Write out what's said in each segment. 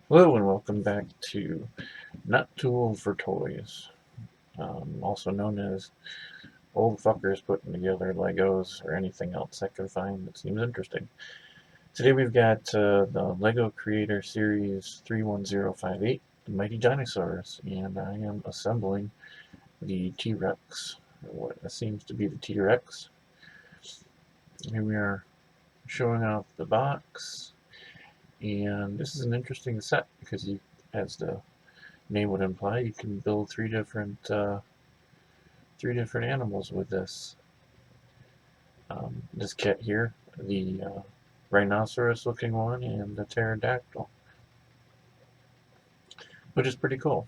Hello and welcome back to Not Too Old for Toys, also known as old fuckers putting together Legos or anything else I can find that seems interesting. Today we've got the Lego Creator Series 31058, the Mighty Dinosaurs, and I am assembling the T-Rex, or what seems to be the T-Rex. Here we are showing off the box, and this is an interesting set because you, as the name would imply, you can build three different animals with this kit here. The rhinoceros looking one and the pterodactyl, which is pretty cool.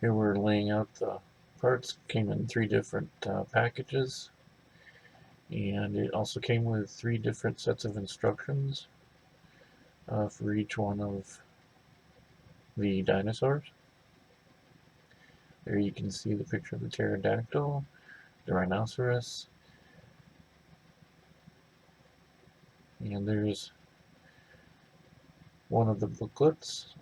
Here we're laying out the parts. Came in three different packages, and it also came with three different sets of instructions for each one of the dinosaurs. There you can see the picture of the pterodactyl, the rhinoceros, and there's one of the booklets.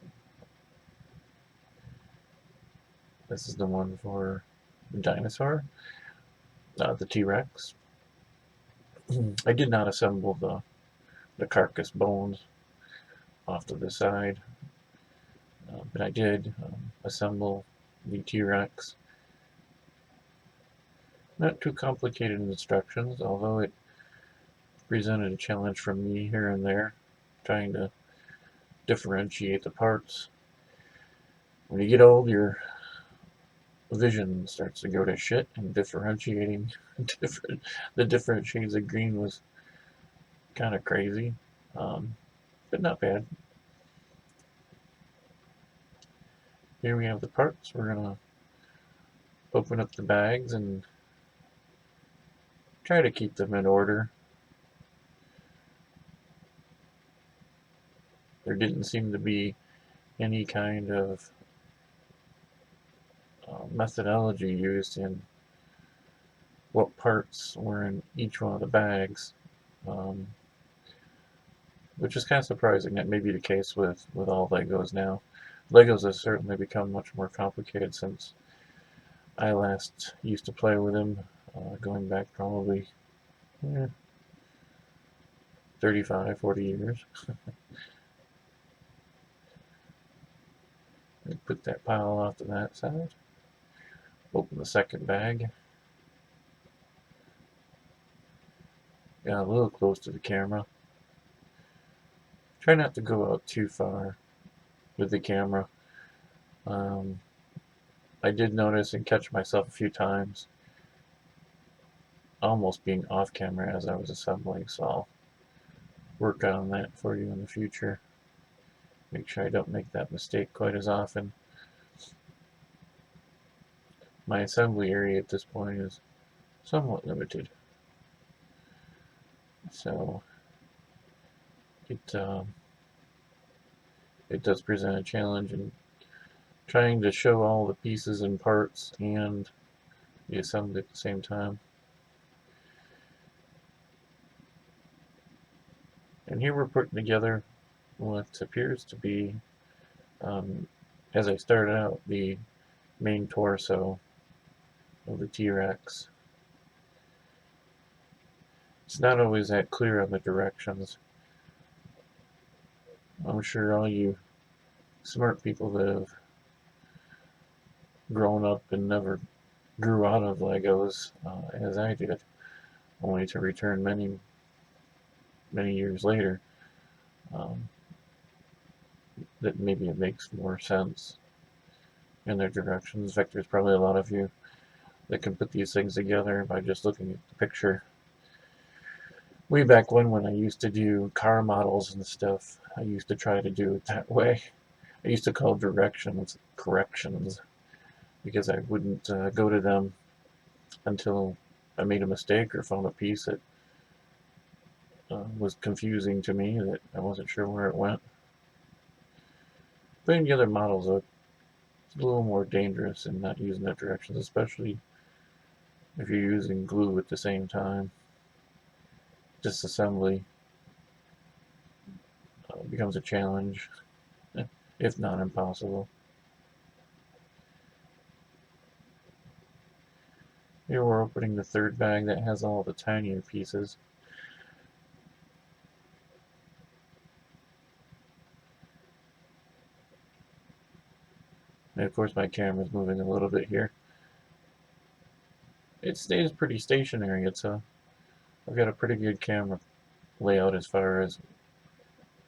This is the one for the dinosaur, the T-Rex. I did not assemble the carcass bones off to the side, but I did assemble the T-Rex. Not too complicated instructions, although it presented a challenge for me here and there, trying to differentiate the parts. When you get old, your vision starts to go to shit, and differentiating the different shades of green was kind of crazy, but not bad. Here we have the parts. We're gonna open up the bags and try to keep them in order. There didn't seem to be any kind of methodology used in what parts were in each one of the bags, um, which is kind of surprising. That may be the case with all Legos now. Legos have certainly become much more complicated since I last used to play with them, going back probably 35, 40 years. Put that pile off to that side. Open the second bag. Got a little close to the camera. Try not to go out too far with the camera. Um, I did notice and catch myself a few times almost being off camera as I was assembling, so I'll work on that for you in the future. Make sure I don't make that mistake quite as often. My assembly area at this point is somewhat limited, so it it does present a challenge in trying to show all the pieces and parts and the assembly at the same time. And here we're putting together what appears to be, um, as I started out, the main torso of the T-Rex. It's not always that clear on the directions. I'm sure all you smart people that have grown up and never grew out of Legos, as I did, only to return many, many years later, um, that maybe it makes more sense in their directions. In fact, there's probably a lot of you that can put these things together by just looking at the picture. Way back when I used to do car models and stuff, I used to try to do it that way. I used to call directions corrections because I wouldn't go to them until I made a mistake or found a piece that was confusing to me, that I wasn't sure where it went. Putting together models is a little more dangerous in not using the directions, especially if you're using glue at the same time. Disassembly becomes a challenge. if not impossible. Here we're opening the third bag that has all the tinier pieces. And of course my camera's moving a little bit here. It stays pretty stationary. I've got a pretty good camera layout as far as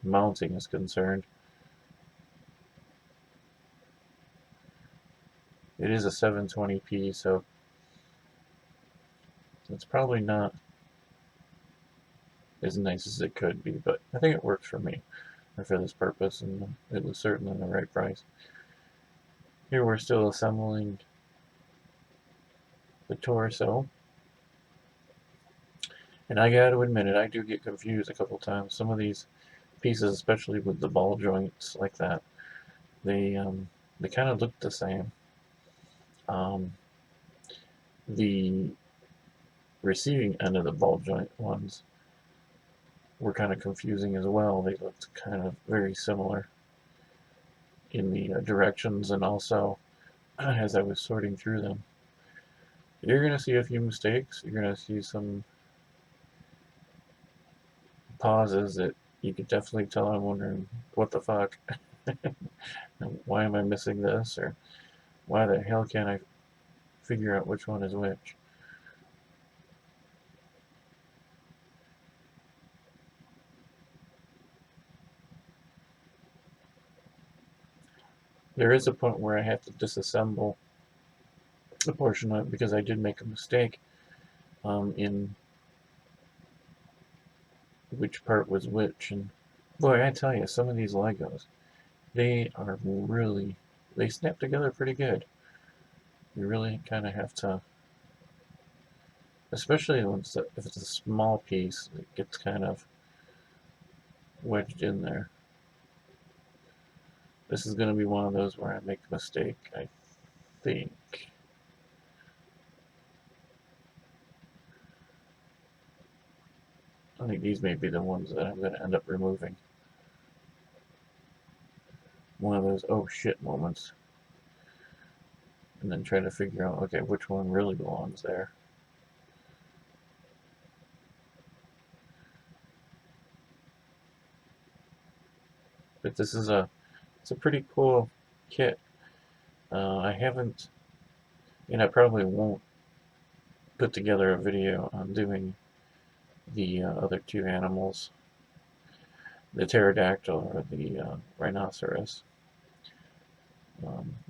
mounting is concerned. It is a 720p, so it's probably not as nice as it could be, but I think it works for me for this purpose, and it was certainly the right price. Here we're still assembling the torso, and I gotta admit it, I do get confused a couple times. Some of these pieces, especially with the ball joints like that, they kind of look the same. Um, the receiving end of the ball joint ones were kind of confusing as well. They looked kind of very similar in the directions, and also as I was sorting through them. You're going to see a few mistakes. You're going to see some pauses that you could definitely tell I'm wondering, what the fuck? Why am I missing this? Or why the hell can't I figure out which one is which? There is a point where I have to disassemble a portion of it because I did make a mistake in which part was which. And boy, I tell you, some of these Legos, they are really, they snap together pretty good. You really kind of have to, especially if it's a small piece, it gets kind of wedged in there. This is going to be one of those where I make a mistake, I think. I think these may be the ones that I'm going to end up removing. One of those oh shit moments. And then try to figure out, okay, which one really belongs there. But this is it's a pretty cool kit. I haven't, and I probably won't put together a video on doing the other two animals, the pterodactyl or the rhinoceros.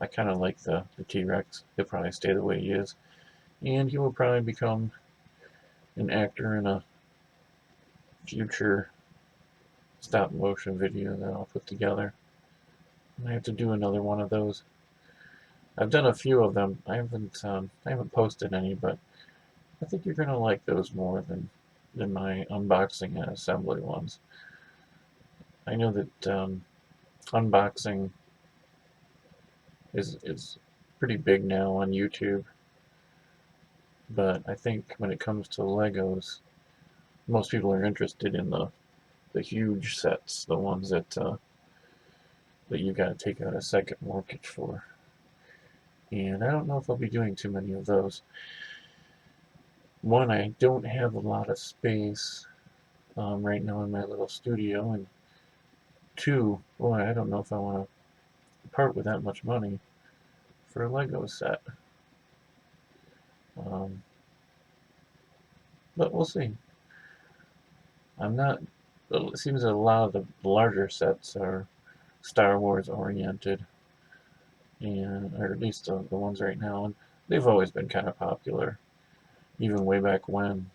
I kind of like the T-Rex. He'll probably stay the way he is, and he will probably become an actor in a future stop motion video that I'll put together. I have to do another one of those. I've done a few of them. I haven't posted any, but I think you're gonna like those more than my unboxing and assembly ones. I know that unboxing is pretty big now on YouTube, but I think when it comes to Legos, most people are interested in the huge sets, the ones that that you got to take out a second mortgage for. And I don't know if I'll be doing too many of those. One, I don't have a lot of space right now in my little studio, and two, boy, I don't know if I want to part with that much money for a Lego set. Um, but we'll see. I'm not. It seems that a lot of the larger sets are Star Wars oriented, and or at least the ones right now, and they've always been kind of popular, even way back um,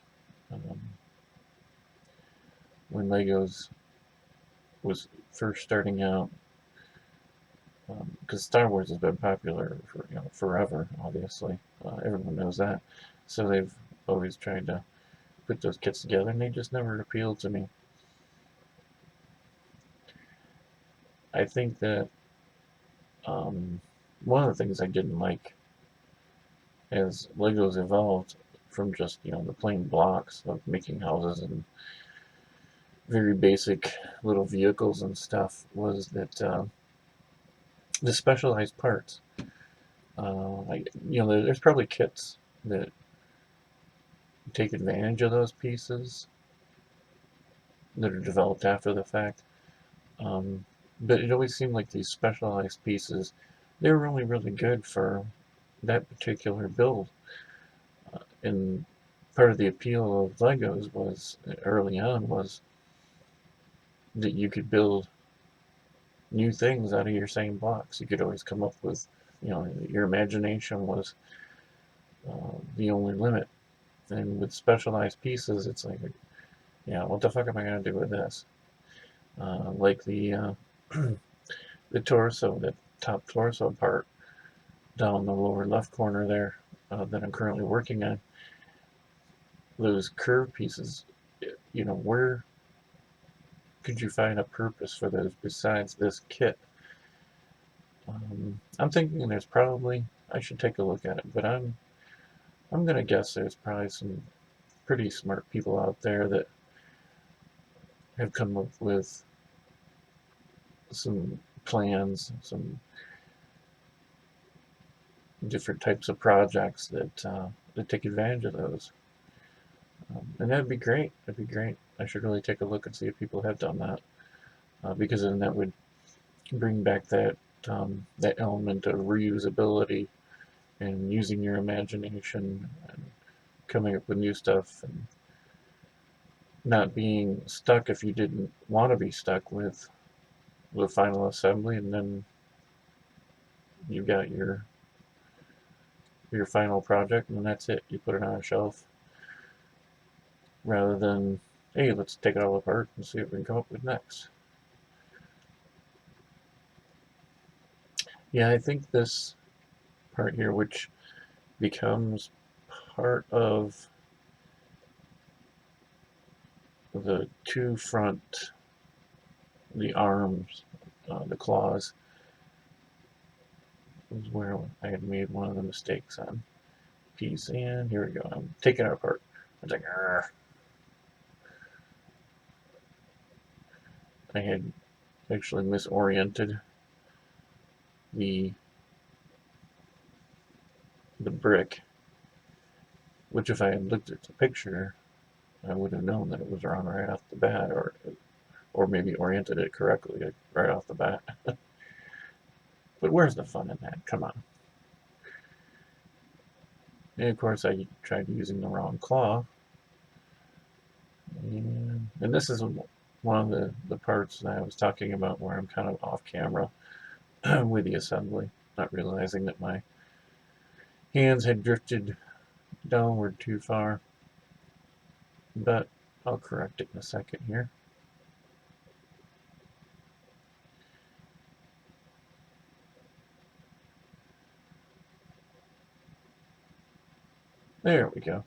when Legos was first starting out. Because Star Wars has been popular for forever, obviously. Everyone knows that. So they've always tried to put those kits together, and they just never appealed to me. I think that one of the things I didn't like as Legos evolved from just the plain blocks of making houses and very basic little vehicles and stuff was that the specialized parts. Like, there's probably kits that take advantage of those pieces that are developed after the fact. Um, but it always seemed like these specialized pieces, they were only really good for that particular build. And part of the appeal of Legos was early on was that you could build new things out of your same blocks. You could always come up with, your imagination was the only limit. And with specialized pieces, it's like, yeah, what the fuck am I going to do with this? Like the torso, the top torso part down the lower left corner there that I'm currently working on. Those curved pieces, where could you find a purpose for those besides this kit? I'm thinking there's probably, I should take a look at it, but I'm gonna guess there's probably some pretty smart people out there that have come up with some plans, some different types of projects that take advantage of those. And that'd be great. That'd be great. I should really take a look and see if people have done that, because then that would bring back that element of reusability and using your imagination and coming up with new stuff and not being stuck if you didn't want to be stuck with the final assembly, and then you got your final project and that's it. You put it on a shelf rather than, hey, let's take it all apart and see what we can come up with next. Yeah, I think this part here, which becomes part of the two front, the arms, the claws, is where I had made one of the mistakes on piece. And here we go. I'm taking it apart. I was like, argh. I had actually misoriented the brick, which if I had looked at the picture, I would have known that it was wrong right off the bat, or maybe oriented it correctly right off the bat. But where's the fun in that? Come on. And of course, I tried using the wrong claw. And this is one of the parts that I was talking about where I'm kind of off camera with the assembly, not realizing that my hands had drifted downward too far. But I'll correct it in a second here. There we go.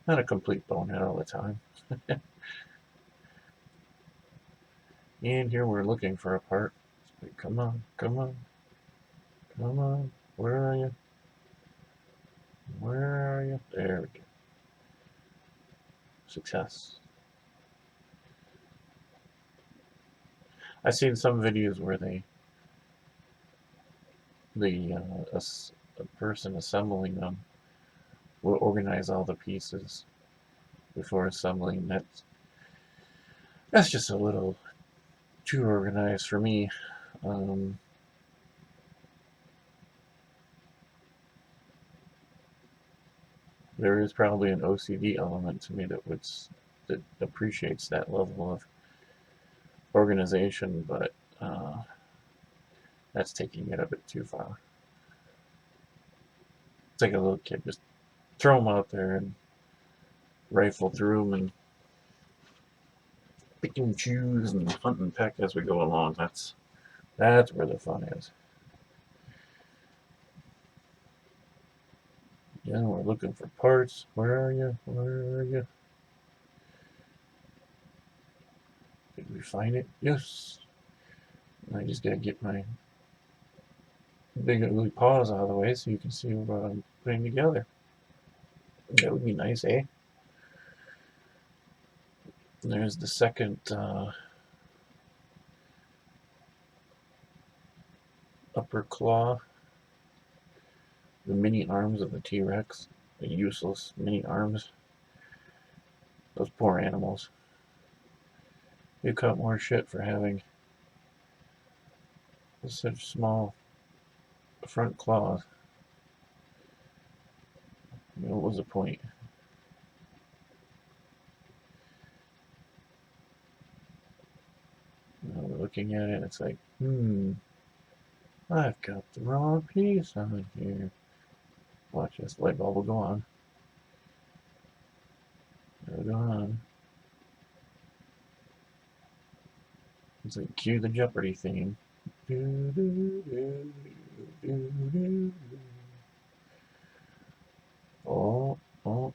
Not a complete bonehead all the time. And here we're looking for a part. Come on, come on, come on. Where are you? Where are you? There we go. Success. I've seen some videos where a person assembling them will organize all the pieces before assembling. That's just a little too organized for me. There is probably an OCD element to me that appreciates that level of organization, but that's taking it a bit too far. It's like a little kid, just throw them out there and rifle through them and pick and choose and hunt and peck as we go along. That's where the fun is. Yeah, we're looking for parts. Where are you? Where are you? Did we find it? Yes. I just gotta get my big ugly paws out of the way so you can see what I'm putting together. That would be nice, eh? There's the second upper claw, the mini arms of the T-Rex, the useless mini arms. Those poor animals. You cut more shit for having such small front claws. What was the point? Looking at it, it's like, I've got the wrong piece on here. Watch this light bulb will go on. It'll go on. It's like, cue the Jeopardy theme. Oh, oh.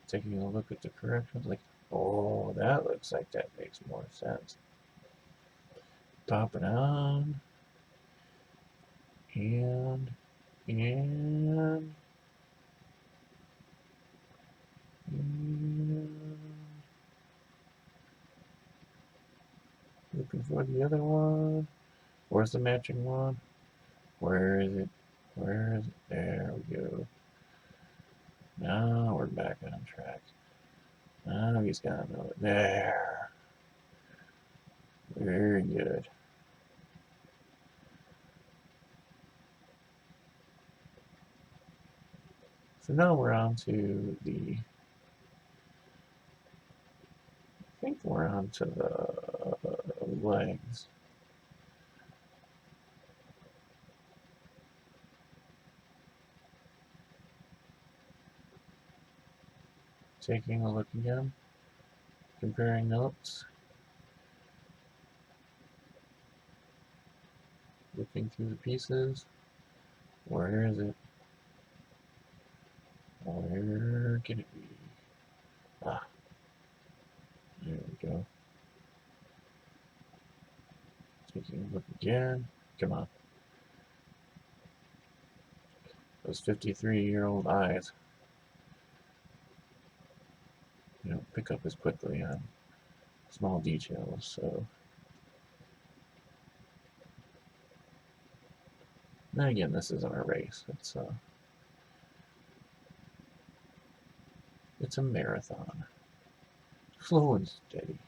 Taking a look at the corrections, like, oh, that looks like that makes more sense. Pop it on. And looking for the other one. Where's the matching one? Where is it? Where is it? There we go. Now we're back on track. Now he's got another. There. Very good. So now we're on to the. I think we're on to the legs. Taking a look again. Comparing notes. Looking through the pieces. Where is it? Where can it be? Ah, there we go. Taking a look again. Come on. Those 53-year-old eyes. You don't pick up as quickly on small details, so. Then again, this isn't a race. It's a marathon. Slow and steady.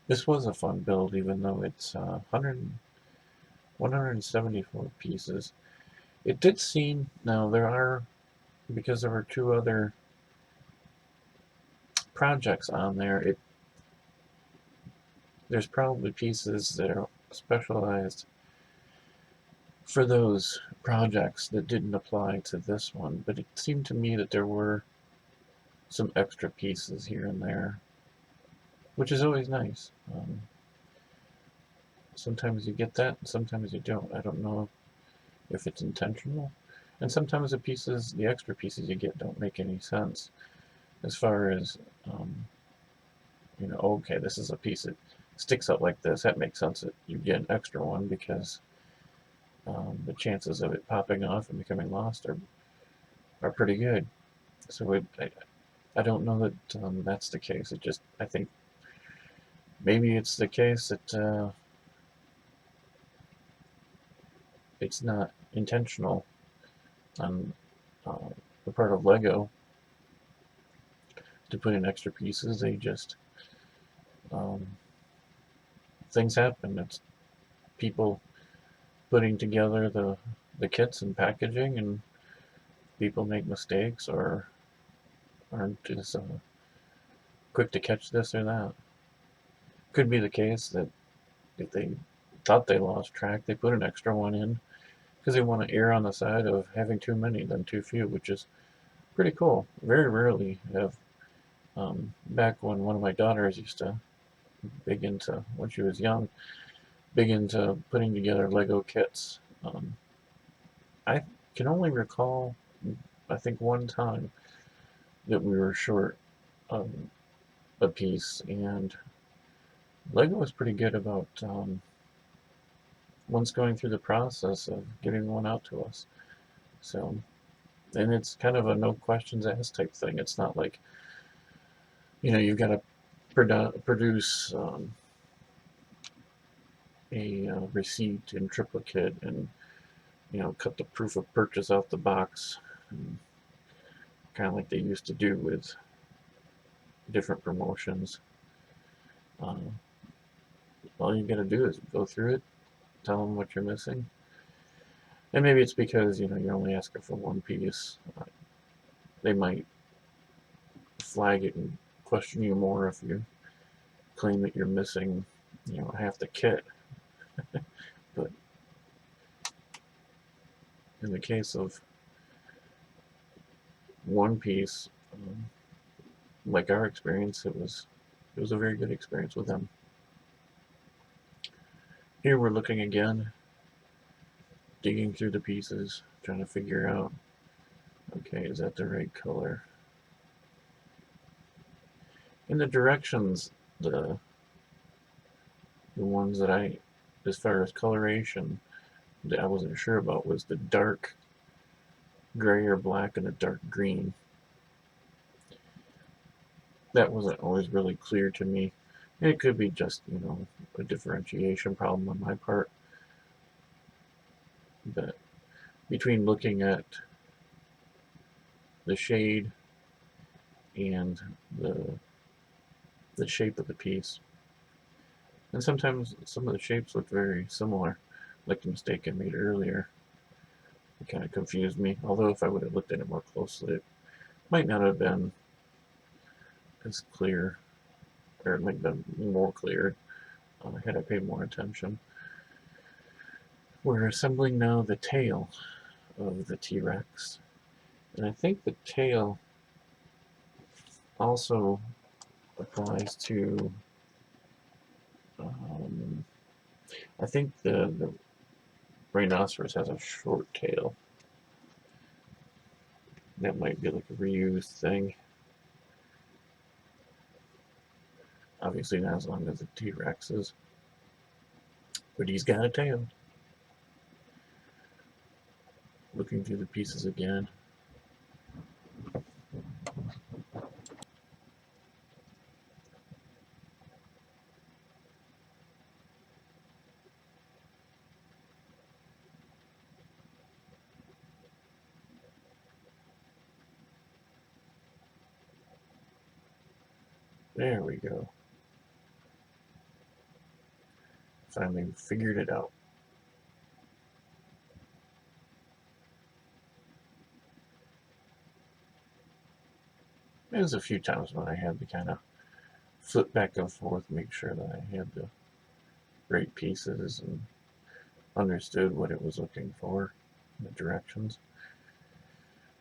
This was a fun build, even though it's 174 pieces. It did seem, now there are, because there were two other projects on there, there's probably pieces that are specialized for those projects that didn't apply to this one, but it seemed to me that there were some extra pieces here and there, which is always nice. Sometimes you get that, and sometimes you don't. I don't know if it's intentional. And sometimes the extra pieces you get don't make any sense as far as, okay, this is a piece that sticks out like this. That makes sense that you get an extra one because the chances of it popping off and becoming lost are pretty good. So I don't know that that's the case. I think maybe it's the case that it's not intentional on the part of Lego to put in extra pieces. They just things happen. It's people putting together the kits and packaging, and people make mistakes or aren't as quick to catch this or that. Could be the case that if they thought they lost track, they put an extra one in because they want to err on the side of having too many than too few, which is pretty cool. Very rarely have, back when one of my daughters used to big into, when she was young, big into putting together Lego kits. I can only recall, I think one time that we were short a piece, and Lego was pretty good about once going through the process of getting one out to us. So, and it's kind of a no questions asked type thing. It's not like, you've got to produce a receipt in triplicate and cut the proof of purchase out the box, kind of like they used to do with different promotions. Um, all you gotta do is go through it, tell them what you're missing, and maybe it's because you're only asking for one piece. They might flag it and question you more if you claim that you're missing, half the kit. But in the case of one piece, like our experience, it was a very good experience with them. Here we're looking again, digging through the pieces, trying to figure out, okay, is that the right color? In the directions, the ones that as far as coloration, that I wasn't sure about was the dark gray or black and the dark green. That wasn't always really clear to me. It could be just, a differentiation problem on my part. But between looking at the shade and the shape of the piece, and sometimes some of the shapes look very similar, like the mistake I made earlier. It kind of confused me, although if I would have looked at it more closely, it might not have been as clear, or it might have been more clear had I paid more attention. We're assembling now the tail of the T-Rex, and I think the tail also applies to, I think the rhinoceros has a short tail. That might be like a reused thing. Obviously not as long as the T-Rex is, but he's got a tail. Looking through the pieces again. There we go. Finally figured it out. There's a few times when I had to kind of flip back and forth, make sure that I had the right pieces and understood what it was looking for, the directions.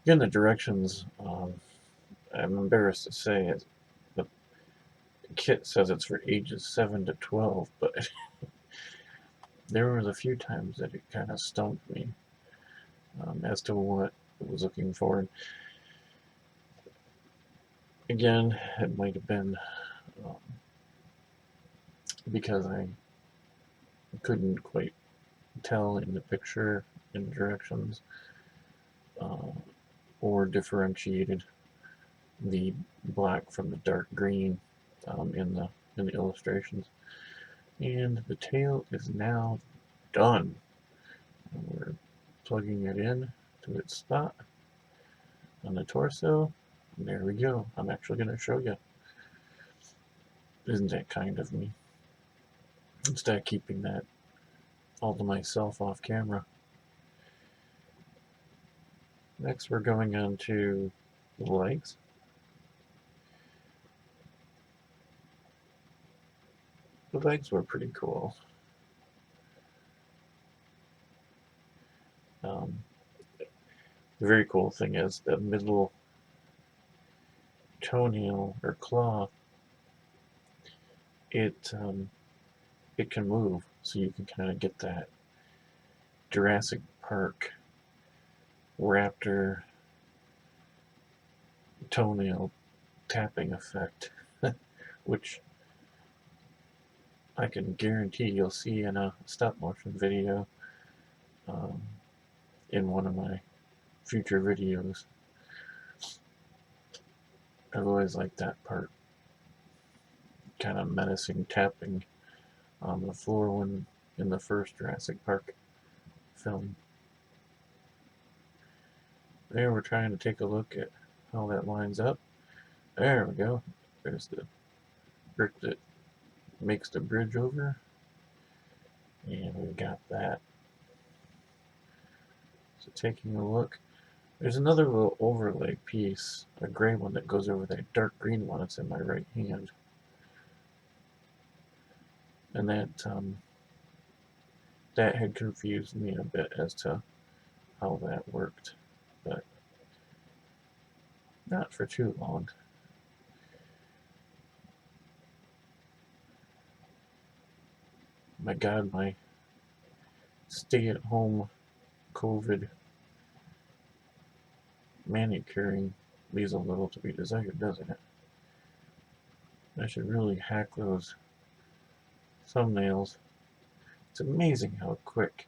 Again, the directions, I'm embarrassed to say it, the kit says it's for ages 7 to 12, but there was a few times that it kind of stumped me as to what it was looking for. And again, it might have been um, because I couldn't quite tell in the picture in the directions, uh, or differentiated the black from the dark green in the illustrations. And the tail is now done. We're plugging it in to its spot on the torso. And there we go. I'm actually going to show you. Isn't that kind of me? Instead of keeping that all to myself off camera. Next we're going on to the legs. The legs were pretty cool. The very cool thing is the middle toenail or claw, it can move, so you can kind of get that Jurassic Park raptor toenail tapping effect, which I can guarantee you'll see in a stop motion video in one of my future videos. I've always liked that part, kind of menacing tapping on the floor when in the first Jurassic Park film. There, we're trying to take a look at how that lines up. There we go. There's the brick that makes the bridge over. And we got that. So taking a look, there's another little overlay piece, a gray one that goes over that dark green one that's in my right hand. And that had confused me a bit as to how that worked, but not for too long. My God, my stay-at-home COVID manicuring leaves a little to be desired, doesn't it? I should really hack those thumbnails. It's amazing how quick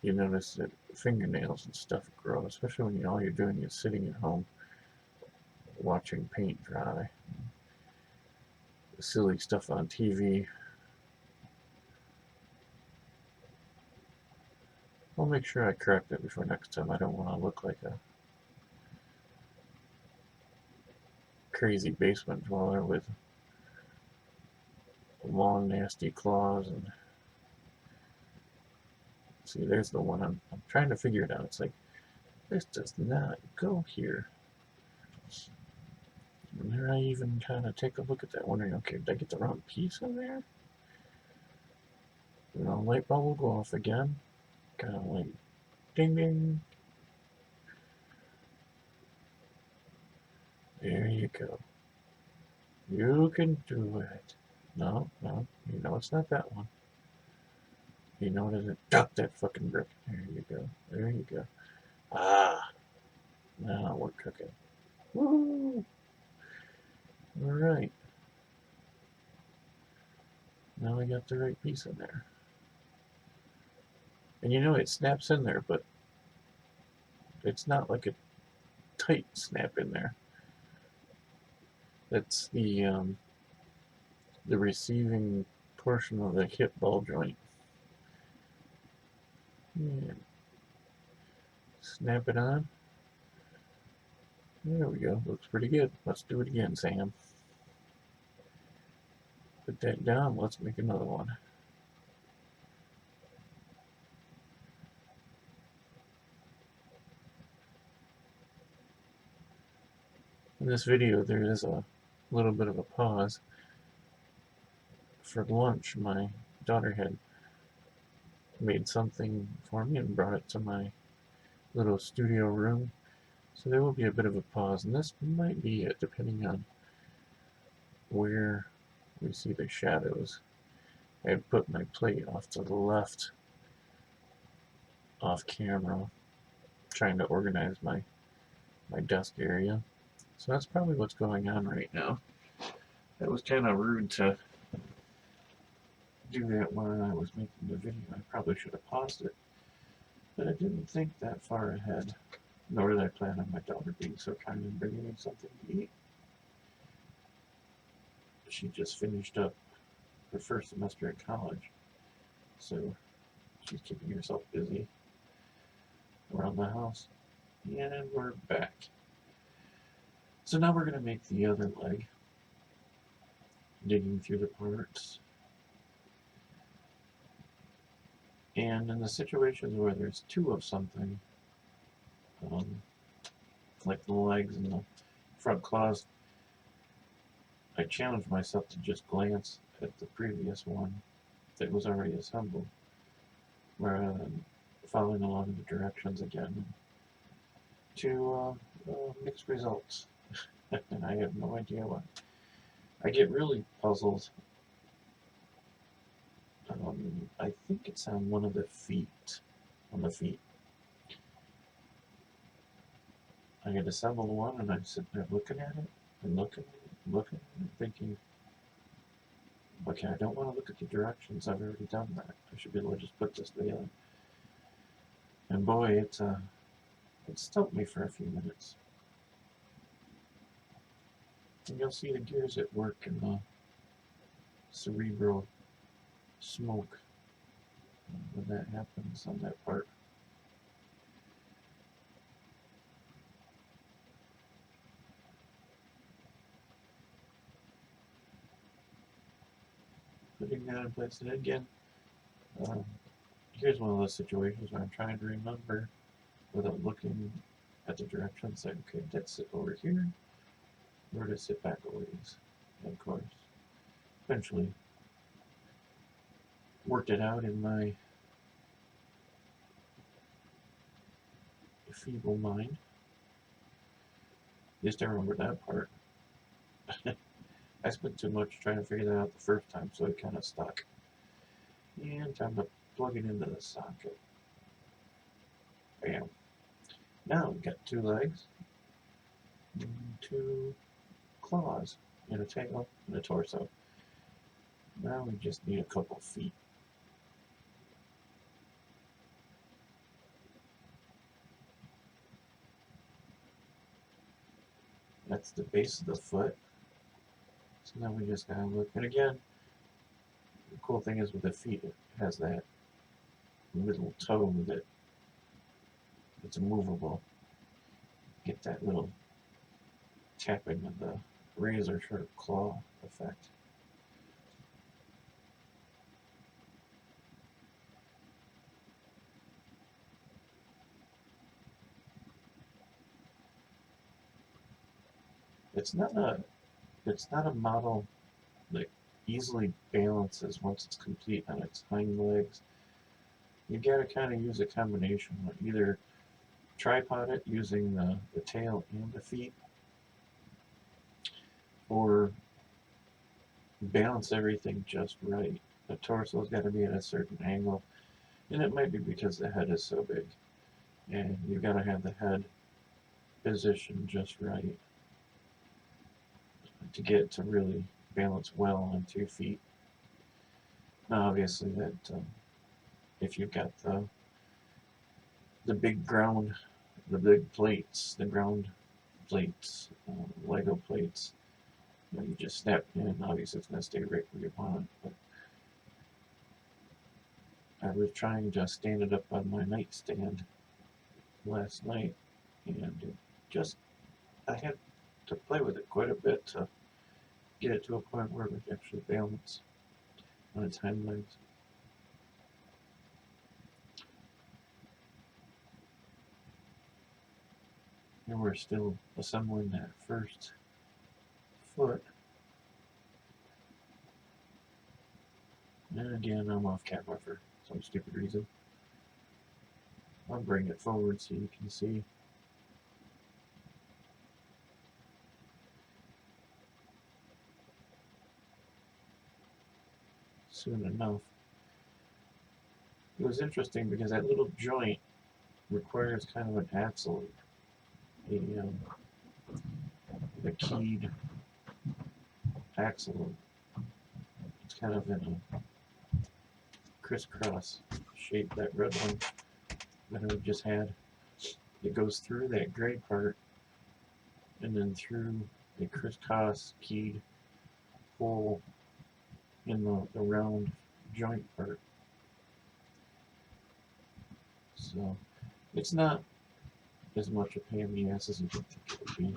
you notice that fingernails and stuff grow, especially when all you're doing is sitting at home watching paint dry. Silly stuff on TV. I'll make sure I correct it before next time. I don't want to look like a crazy basement dweller with long, nasty claws. And see, there's the one. I'm trying to figure it out. It's like, this does not go here. And there I even kind of take a look at that, wondering, okay, did I get the wrong piece in there? And the light bulb will go off again. Kind of like, ding ding. There you go. You can do it. No, no, you know it's not that one. You know what is it? Drop that fucking brick. There you go. There you go. Ah, now we're cooking. Woo! All right. Now I got the right piece in there. And you know it snaps in there, but it's not like a tight snap in there. That's the receiving portion of the hip ball joint. Yeah. Snap it on. There we go. Looks pretty good. Let's do it again, Sam. Put that down. Let's make another one. In this video, there is a little bit of a pause. For lunch, my daughter had made something for me and brought it to my little studio room. So there will be a bit of a pause, and this might be it, depending on where we see the shadows. I had put my plate off to the left, off camera, trying to organize my desk area. So that's probably what's going on right now. That was kind of rude to do that while I was making the video. I probably should have paused it, but I didn't think that far ahead, nor did I plan on my daughter being so kind and bringing me something to eat. She just finished up her first semester at college, so she's keeping herself busy around the house. And we're back. So now we're going to make the other leg, digging through the parts. And in the situations where there's two of something, like the legs and the front claws, I challenged myself to just glance at the previous one that was already assembled, rather than following along the directions again, to mixed results. And I have no idea why. I get really puzzled. I think it's on one of the feet. On the feet. I had assembled one, and I'm sitting there looking at it, and looking, and thinking, okay, I don't want to look at the directions. I've already done that. I should be able to just put this together. And boy, it stumped me for a few minutes. And you'll see the gears at work in the cerebral smoke when that happens on that part. Putting that in place, and again, um, here's one of those situations where I'm trying to remember without looking at the directions. Like, okay, did it sit over here, or did it sit back a ways? And of course, eventually worked it out in my feeble mind. Just I remember that part. I spent too much trying to figure that out the first time, so it kind of stuck. And time to plug it into the socket. Bam. Now we've got 2 legs, and 2 claws, and a tail, and a torso. Now we just need a couple feet. That's the base of the foot. So now we just gotta look. And again, the cool thing is with the feet, it has that little toe that it's movable. Get that little tapping of the razor sharp claw effect. It's not a model that easily balances once it's complete on its hind legs. You gotta kind of use a combination, like either tripod it using the tail and the feet, or balance everything just right. The torso's got to be at a certain angle, and it might be because the head is so big, and you've got to have the head positioned just right to get it to really balance well on 2 feet. Now, obviously, that if you've got the big ground, the big plates, the ground plates, Lego plates, you just snap it in. Obviously, it's going to stay right where you want it. But I was trying to stand it up on my nightstand last night, and I had to play with it quite a bit to get it to a point where it would actually balance on its hind legs. And we're still assembling that first foot. And again, I'm off camera for some stupid reason. I'll bring it forward so you can see. Soon enough. It was interesting because that little joint requires kind of an axle, a keyed axle. It's kind of in a crisscross shape, that red one that I just had. It goes through that gray part and then through a crisscross keyed hole in the round joint part. So it's not as much a pain in the ass as you would think it would be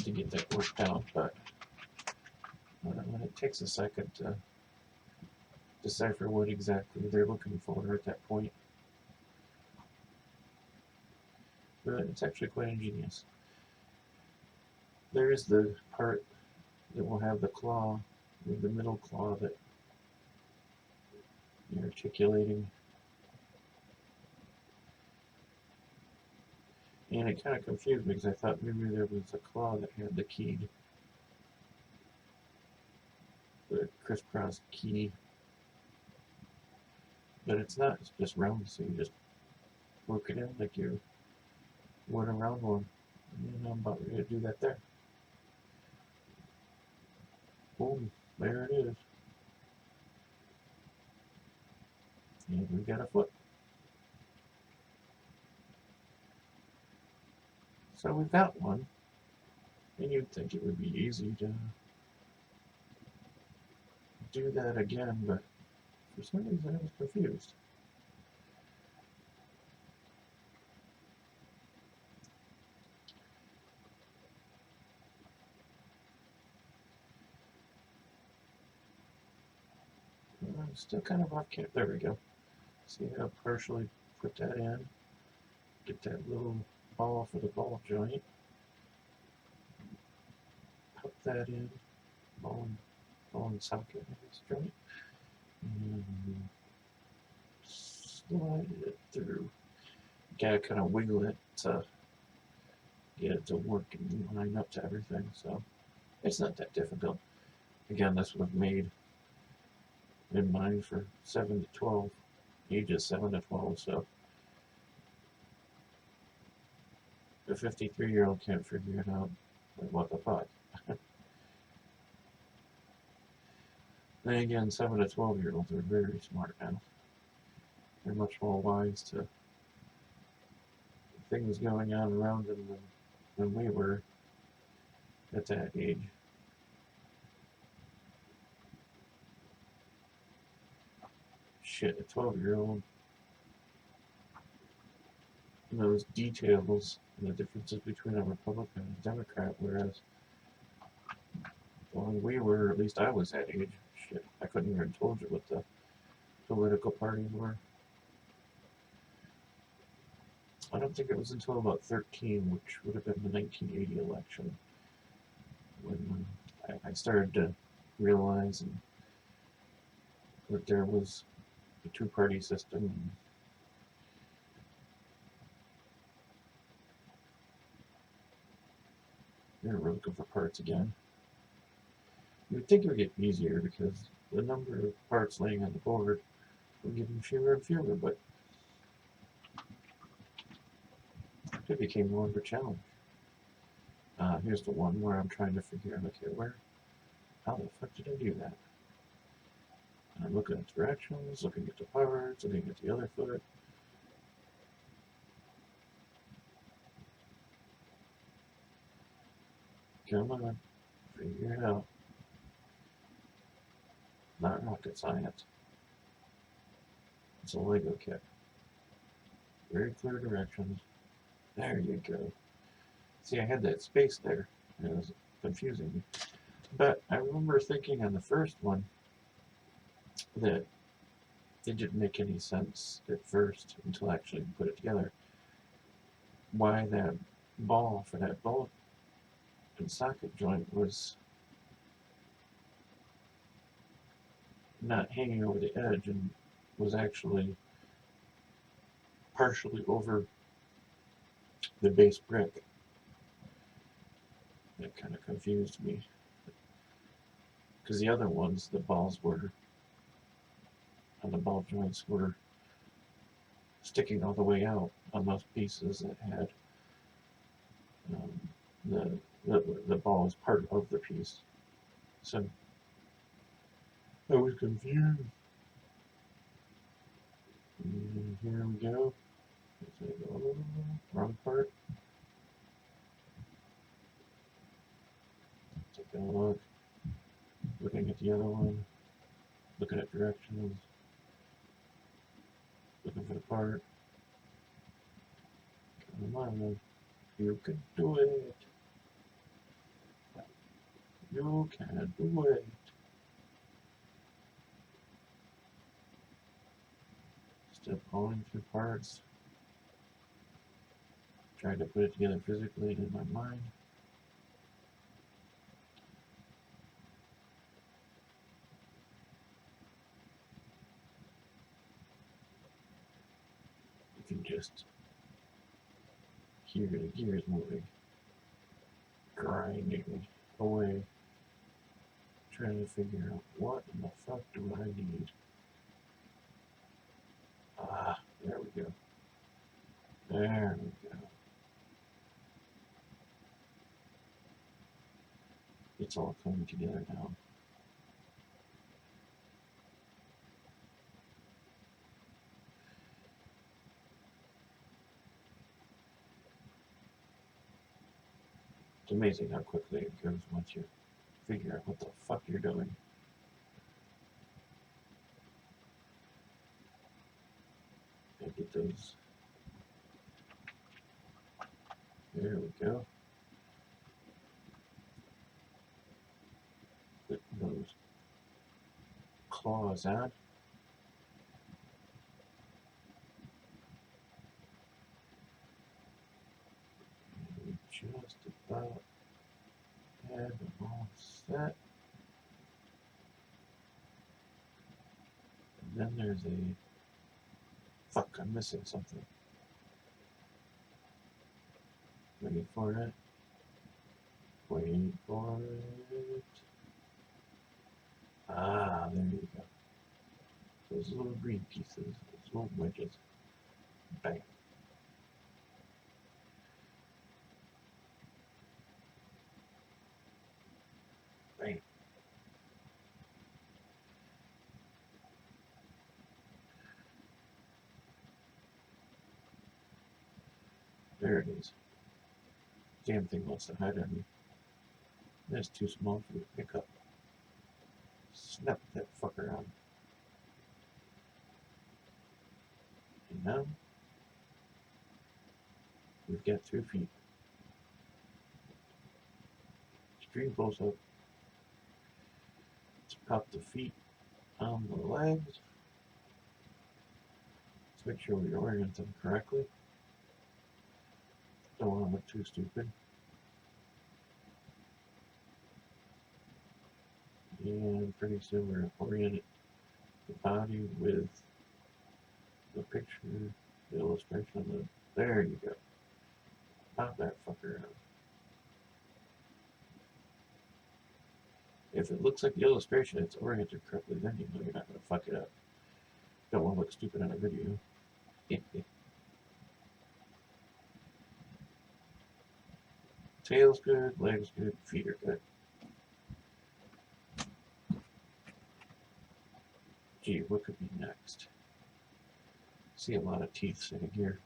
to get that worked out, but it takes a second to decipher what exactly they're looking for at that point. But it's actually quite ingenious. There is the part that will have the claw, the middle claw that you're articulating. And it kind of confused me because I thought maybe there was a claw that had the keyed, the crisscross key. But it's not, it's just round, so you just work it in like you would a round one. And I'm about ready to do that there. Boom, there it is. And we've got a foot. So we've got one, and you'd think it would be easy to do that again, but For some reason, I was confused. I'm still kind of off camp. There we go. See how I partially put that in. Get that little ball for the ball joint. Put that in. Ball and socket in this joint. And slide it through. Gotta kind of wiggle it to get it to work and line up to everything. So it's not that difficult. Again, this was made in mind for 7 to 12, ages 7 to 12. So a 53-year-old can't figure it out. Like, what the fuck? Then again, 7 to 12-year-olds are very smart now. They're much more wise to things going on around them than we were at that age. Shit, a 12-year-old knows details and the differences between a Republican and a Democrat, whereas when we were, at least I was that age, shit, I couldn't even told you what the political parties were. I don't think it was until about 13, which would have been the 1980 election, when I started to realize that there was a two-party system. We're looking for parts again. You would think it would get easier because the number of parts laying on the board were getting fewer and fewer, but it became more of a challenge. Here's the one where I'm trying to figure out, okay, how the fuck did I do that? And I'm looking at directions, looking at the parts, looking at the other foot. Come on, figure it out. Not rocket science. It's a Lego kit. Very clear directions. There you go. See, I had that space there, and it was confusing me. But I remember thinking on the first one that it didn't make any sense at first until I actually put it together. Why that ball for that bolt and socket joint was not hanging over the edge and was actually partially over the base brick. That kind of confused me. Because the other ones, the balls were, and the ball joints were sticking all the way out on those pieces that had the ball as part of the piece. So I was confused. And here we go. Oh, wrong part. Take a look. Looking at the other one. Looking at directions. Looking for the part. Come on, you can do it. You can do it. Still pulling through parts. Trying to put it together physically in my mind. You can just hear the gears moving, grinding away, trying to figure out what in the fuck do I need. Ah, there we go. There we go. It's all coming together now. It's amazing how quickly it goes once you figure out what the fuck you're doing. put those claws on. And we just about have them all set. And then there's a... Fuck, I'm missing something. Wait for it. Wait for it. Ah, there you go. Those little green pieces, those little wedges. Bang. Bang. There it is. Damn thing wants to hide on me. That's too small for you to pick up. Snap that fucker on. And now, we've got 2 feet. Extreme close up. Let's pop the feet on the legs. Let's make sure we orient them correctly. Don't want to look too stupid. And pretty soon we're going to orient the body with the picture, the illustration of the... There you go. Pop that fucker out. If it looks like the illustration, it's oriented correctly, then you know you're not going to fuck it up. Don't want to look stupid on a video. Tail's good, legs good, feet are good. Gee, what could be next? See a lot of teeth sitting here.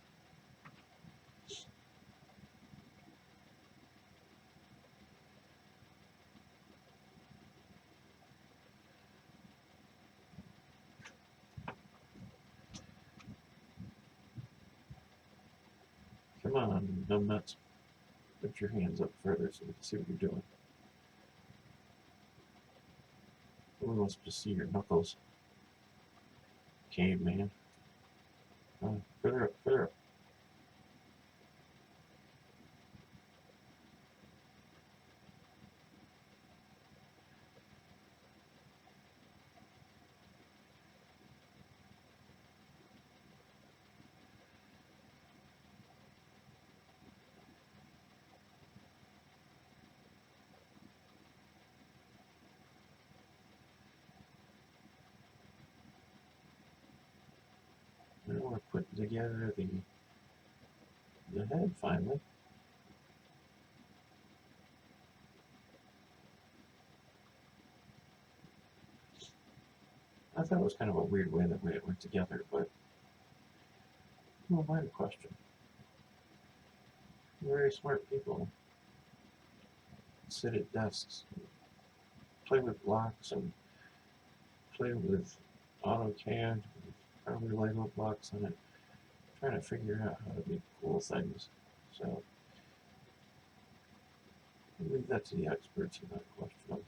Come on, numbnuts. Put your hands up further so we can see what you're doing. Who wants to see your knuckles? Caveman. Further up, further up. Now we're putting together the head finally. I thought it was kind of a weird way that it went together, but who am I to question? Very smart people sit at desks, play with blocks, and play with AutoCAD, probably Lego blocks on it, trying to figure out how to make cool things. So, I leave that to the experts and not question them.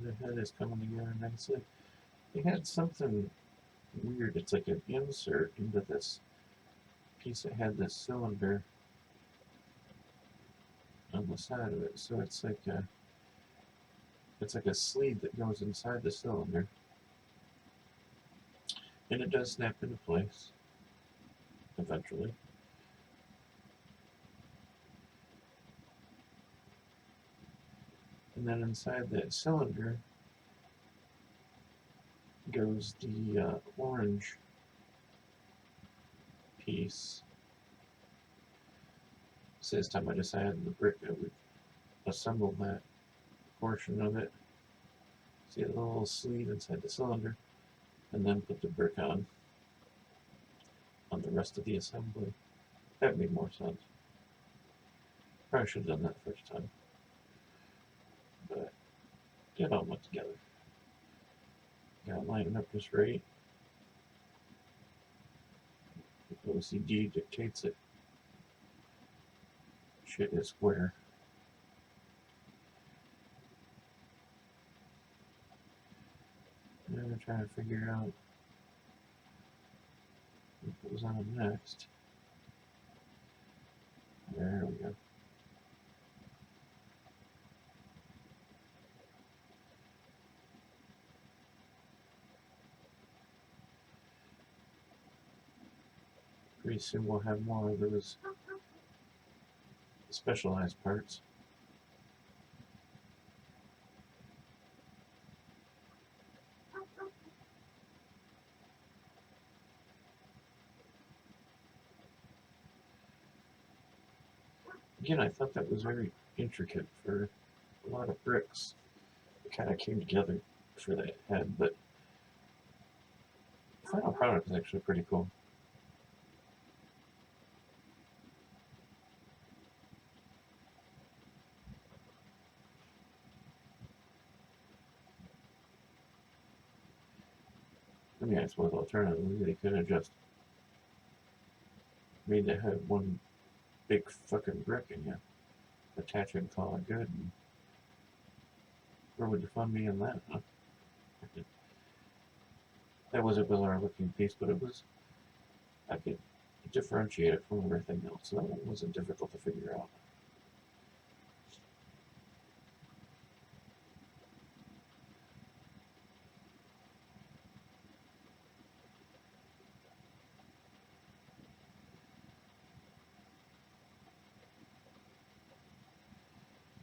The head is coming together nicely. They had something weird. It's like an insert into this piece that had this cylinder on the side of it. So it's like a sleeve that goes inside the cylinder, and it does snap into place eventually. And then inside that cylinder goes the orange piece. So this time I decided the brick, I would assemble that portion of it. See the little sleeve inside the cylinder, and then put the brick on the rest of the assembly. That made more sense. Probably should have done that first time. but it all went together. Got it lined up just right. OCD dictates it. Shit is square. Now we're trying to figure out what goes on next. There we go. Pretty soon we'll have more of those specialized parts. Again, I thought that was very intricate for a lot of bricks. It kind of came together for that head, but the final product is actually pretty cool. I mean, I suppose alternatively they could have just made the head one big fucking brick and you attach it and call it good. And where would the fun be in that, huh? That was a bizarre looking piece, but it was, I could differentiate it from everything else, so that one wasn't difficult to figure out.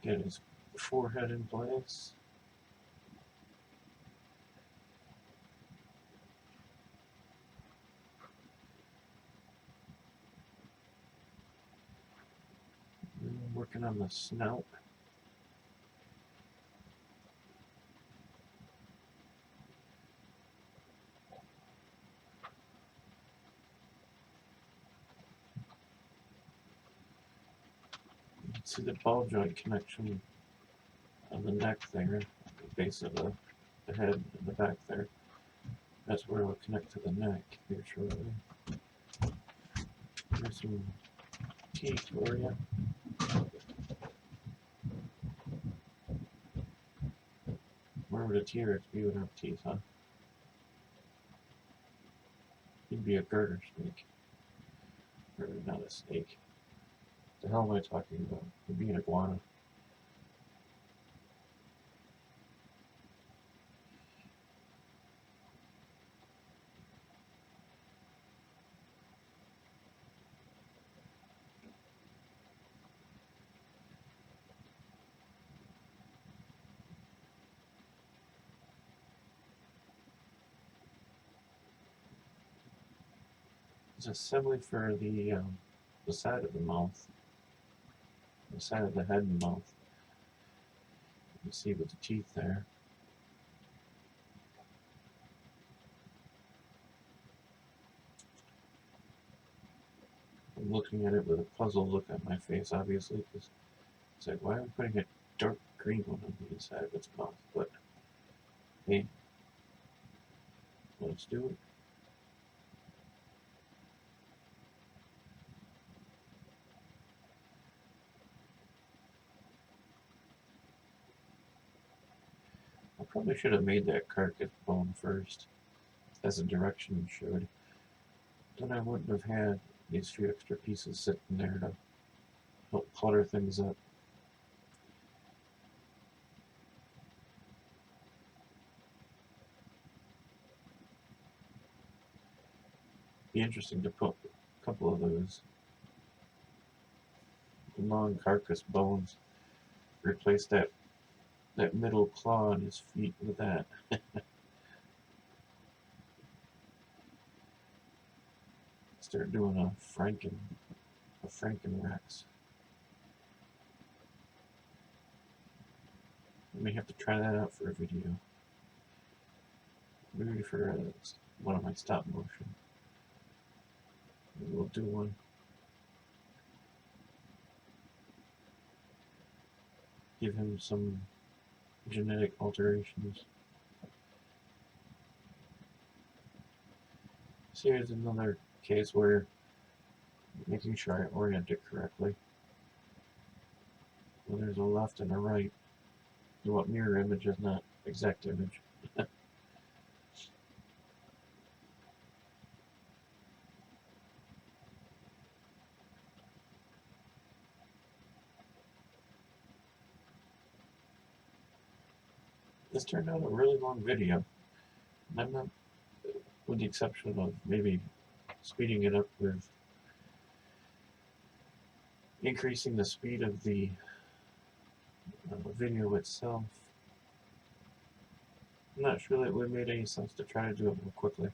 Get his forehead in place. Working on the snout. You can see the ball joint connection on the neck there, the base of the head and the back there. That's where it will connect to the neck here shortly. Here's some teeth for you. Where would a T-Rex be without teeth, huh? He'd be a garter snake. Or not a snake. What the hell am I talking about? He'd be an iguana. It's assembly for the side of the mouth. The side of the head and mouth. You can see with the teeth there. I'm looking at it with a puzzled look on my face, obviously, because it's like, why am I putting a dark green one on the inside of its mouth? But, hey, let's do it. I probably should have made that carcass bone first, as the direction showed. Then I wouldn't have had these few extra pieces sitting there to help clutter things up. Be interesting to put a couple of those long carcass bones, replace that middle claw on his feet with that. Start doing a Frankenrex. I may have to try that out for a video. Maybe for one of my stop motion. Maybe we'll do one. Give him some genetic alterations. So here's another case where making sure I orient it correctly. Well, there's a left and a right. You want mirror image is not exact image. This turned out a really long video. I'm not, with the exception of maybe speeding it up with increasing the speed of the video itself. I'm not sure that it would have made any sense to try to do it more quickly.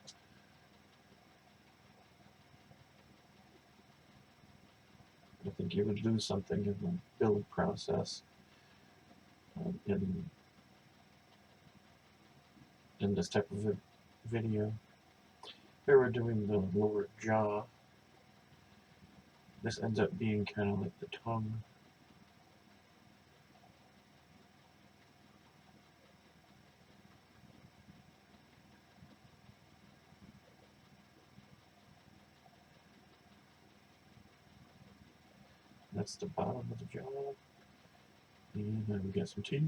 I think you would lose something in the build process in this type of video. Here we're doing the lower jaw. This ends up being kind of like the tongue. That's the bottom of the jaw. And then we got some teeth.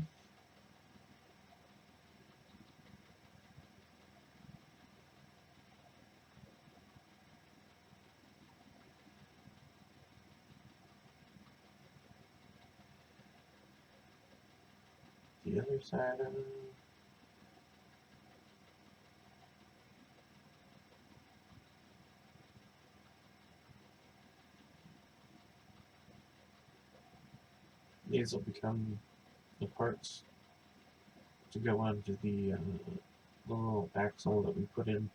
The other side of it. These will become the parts to go onto the little axle that we put in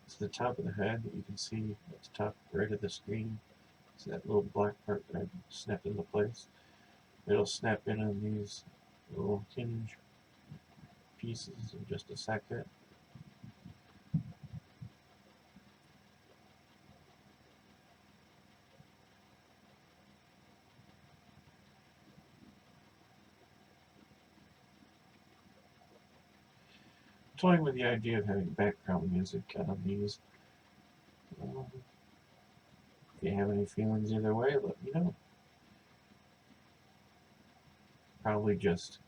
to the top of the head that you can see at the top right of the screen. See that little black part that I snapped into place? It'll snap in on these little hinge pieces in just a second. Toying with the idea of having background music on these. If you have any feelings either way, let me know. Probably just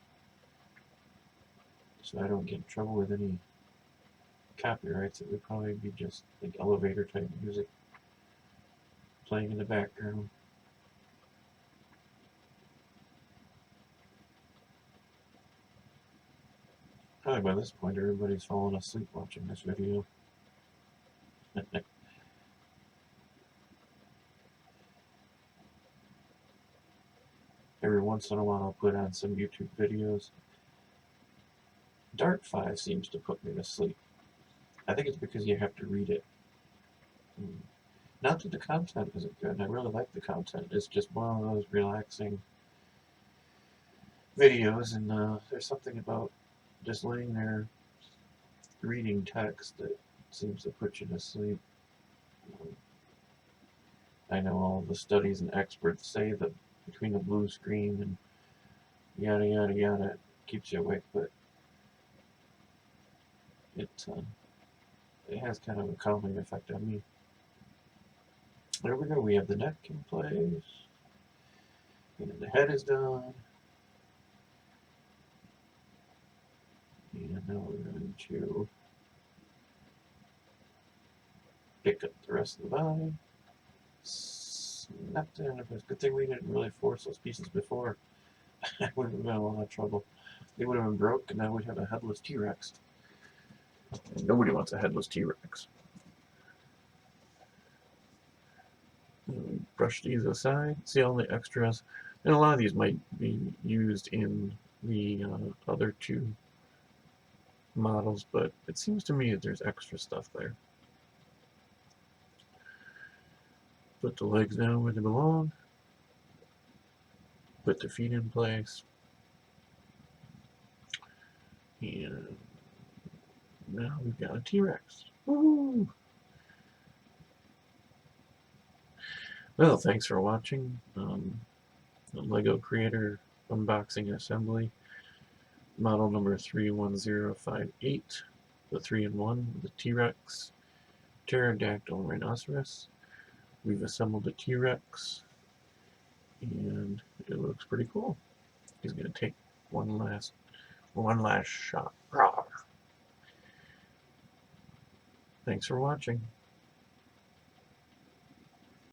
so I don't get in trouble with any copyrights. It would probably be just like elevator type music playing in the background. Probably by this point everybody's fallen asleep watching this video. Every once in a while I'll put on some YouTube videos. Dark 5 seems to put me to sleep. I think it's because you have to read it. Not that the content isn't good, I really like the content. It's just one of those relaxing videos, and there's something about just laying there reading text that seems to put you to sleep. I know all the studies and experts say that between the blue screen and yada yada yada it keeps you awake, but it has kind of a calming effect on me. There we go, we have the neck in place, and the head is done. And now we're going to pick up the rest of the body. Snap down. It's a good thing we didn't really force those pieces before. I would have been in a lot of trouble. They would have been broke, and now we'd have a headless T-Rex. Nobody wants a headless T-Rex. Brush these aside. See all the extras. And a lot of these might be used in the other two models, but it seems to me that there's extra stuff there. Put the legs down where they belong. Put the feet in place. And now we've got a T-Rex. Woo! Well, thanks for watching. The Lego Creator unboxing and assembly. model number 31058, the 3-in-1, the T-Rex, pterodactyl rhinoceros. We've assembled the T-Rex, and it looks pretty cool. He's gonna take one last shot. Rawr. Thanks for watching.